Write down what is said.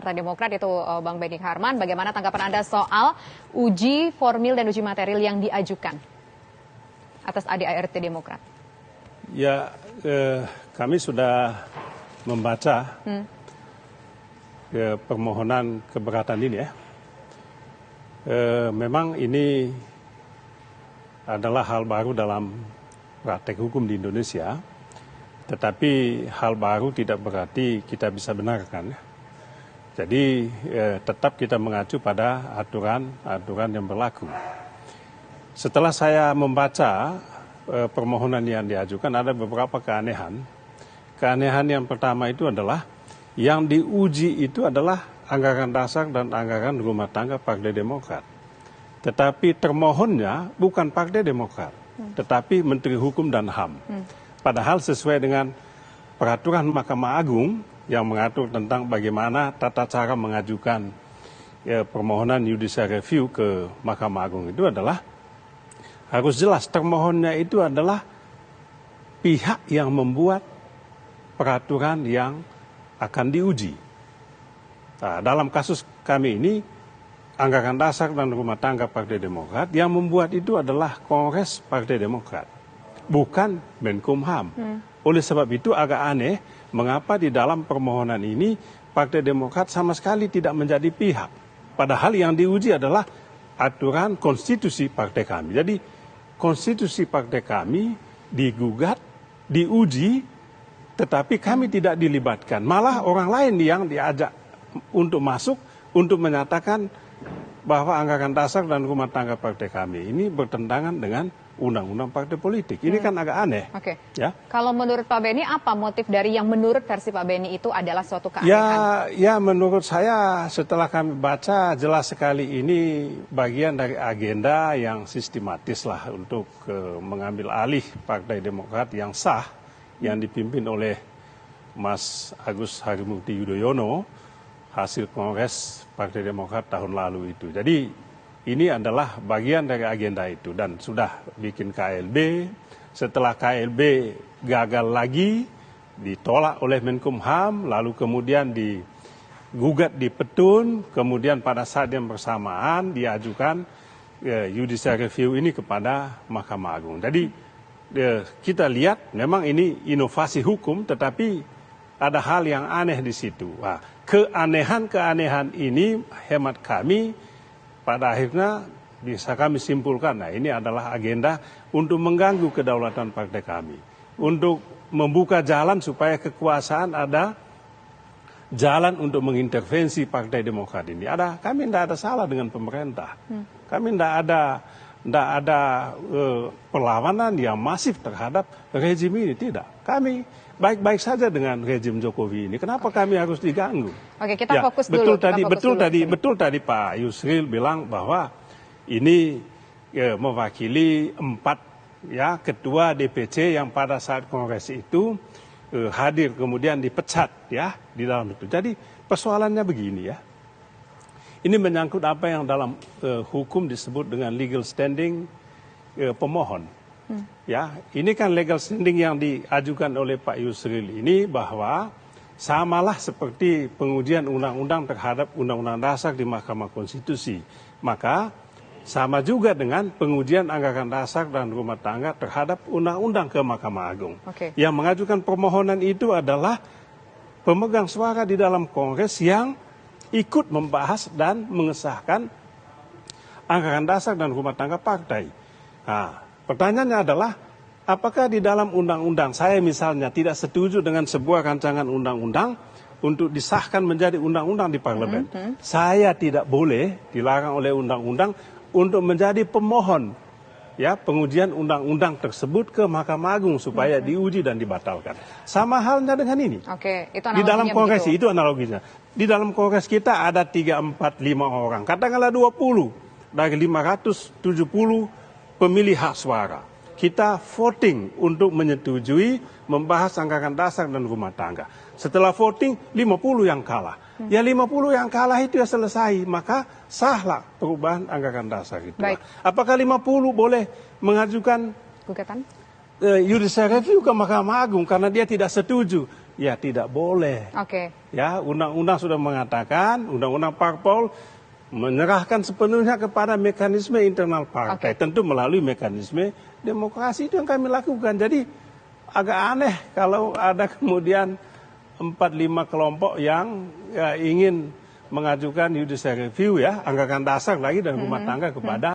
Partai Demokrat yaitu Bang Benny Harman. Bagaimana tanggapan Anda soal uji formil dan uji material yang diajukan atas ADART Demokrat? Ya, kami sudah membaca permohonan keberatan ini ya. Memang ini adalah hal baru dalam praktek hukum di Indonesia, tetapi hal baru tidak berarti kita bisa benarkan. Jadi tetap kita mengacu pada aturan yang berlaku. Setelah saya membaca permohonan yang diajukan, ada beberapa keanehan. Keanehan yang pertama itu adalah yang diuji itu adalah anggaran dasar dan anggaran rumah tangga Partai Demokrat. Tetapi termohonnya bukan Partai Demokrat, tetapi Menteri Hukum dan HAM. Padahal sesuai dengan peraturan Mahkamah Agung yang mengatur tentang bagaimana tata cara mengajukan permohonan judicial review ke Mahkamah Agung itu adalah harus jelas termohonnya itu adalah pihak yang membuat peraturan yang akan diuji. Nah, dalam kasus kami ini, anggaran dasar dan rumah tangga Partai Demokrat yang membuat itu adalah Kongres Partai Demokrat, bukan Menkumham. Oleh sebab itu agak aneh mengapa di dalam permohonan ini Partai Demokrat sama sekali tidak menjadi pihak. Padahal yang diuji adalah aturan konstitusi partai kami. Jadi konstitusi partai kami digugat, diuji, tetapi kami tidak dilibatkan. Malah orang lain yang diajak untuk masuk, untuk menyatakan bahwa anggaran dasar dan rumah tangga partai kami ini bertentangan dengan undang-undang partai politik. Ini kan agak aneh. Oke. Ya. Kalau menurut Pak Benny, apa motif dari yang menurut versi Pak Benny itu adalah suatu keanehan? Ya menurut saya setelah kami baca jelas sekali ini bagian dari agenda yang sistematis lah untuk mengambil alih Partai Demokrat yang sah, yang dipimpin oleh Mas Agus Harimurti Yudhoyono, hasil Kongres Partai Demokrat tahun lalu itu. Jadi ini adalah bagian dari agenda itu dan sudah bikin KLB. Setelah KLB gagal lagi, ditolak oleh Menkumham, lalu kemudian digugat di Petun, kemudian pada saat yang bersamaan diajukan judicial review ini kepada Mahkamah Agung. Jadi kita lihat memang ini inovasi hukum, tetapi ada hal yang aneh di situ. Nah, keanehan ini hemat kami pada akhirnya bisa kami simpulkan, nah ini adalah agenda untuk mengganggu kedaulatan partai kami. Untuk membuka jalan supaya kekuasaan ada jalan untuk mengintervensi Partai Demokrat ini. Kami tidak ada salah dengan pemerintah. Kami tidak ada perlawanan yang masif terhadap rejim ini, tidak. Kami baik-baik saja dengan rejim Jokowi ini. Kenapa kami harus diganggu? Oke, kita fokus dulu. Betul tadi Pak Yusril bilang bahwa ini mewakili 4 ketua DPC yang pada saat kongres itu hadir kemudian dipecat ya di dalam itu. Jadi persoalannya begini ya. Ini menyangkut apa yang dalam hukum disebut dengan legal standing pemohon. Ya, ini kan legal standing yang diajukan oleh Pak Yusril ini bahwa samalah seperti pengujian undang-undang terhadap undang-undang dasar di Mahkamah Konstitusi. Maka sama juga dengan pengujian anggaran dasar dan rumah tangga terhadap undang-undang ke Mahkamah Agung. Yang mengajukan permohonan itu adalah pemegang suara di dalam Kongres yang ikut membahas dan mengesahkan anggaran dasar dan rumah tangga partai. Nah, pertanyaannya adalah, apakah di dalam undang-undang saya misalnya tidak setuju dengan sebuah rancangan undang-undang untuk disahkan menjadi undang-undang di parlemen. Saya tidak boleh dilarang oleh undang-undang untuk menjadi pemohon ya pengujian undang-undang tersebut ke Mahkamah Agung supaya diuji dan dibatalkan. Sama halnya dengan ini. Itu di dalam kongres itu analoginya. Di dalam kongres kita ada 3, 4, 5 orang. Katakanlah 20 dari 570 pemilih hak suara. Kita voting untuk menyetujui membahas anggaran dasar dan rumah tangga. Setelah voting 50 yang kalah. Ya 50 yang kalah itu ya selesai, maka sahlah perubahan anggaran dasar itu. Apakah 50 boleh mengajukan gugatan judicial review ke Mahkamah Agung karena dia tidak setuju ya tidak boleh. Oke. Ya, undang-undang sudah mengatakan, undang-undang parpol menyerahkan sepenuhnya kepada mekanisme internal partai. Tentu melalui mekanisme demokrasi itu yang kami lakukan. Jadi agak aneh kalau ada kemudian 4-5 kelompok yang ingin mengajukan judicial review ya, anggaran dasar lagi dan rumah tangga kepada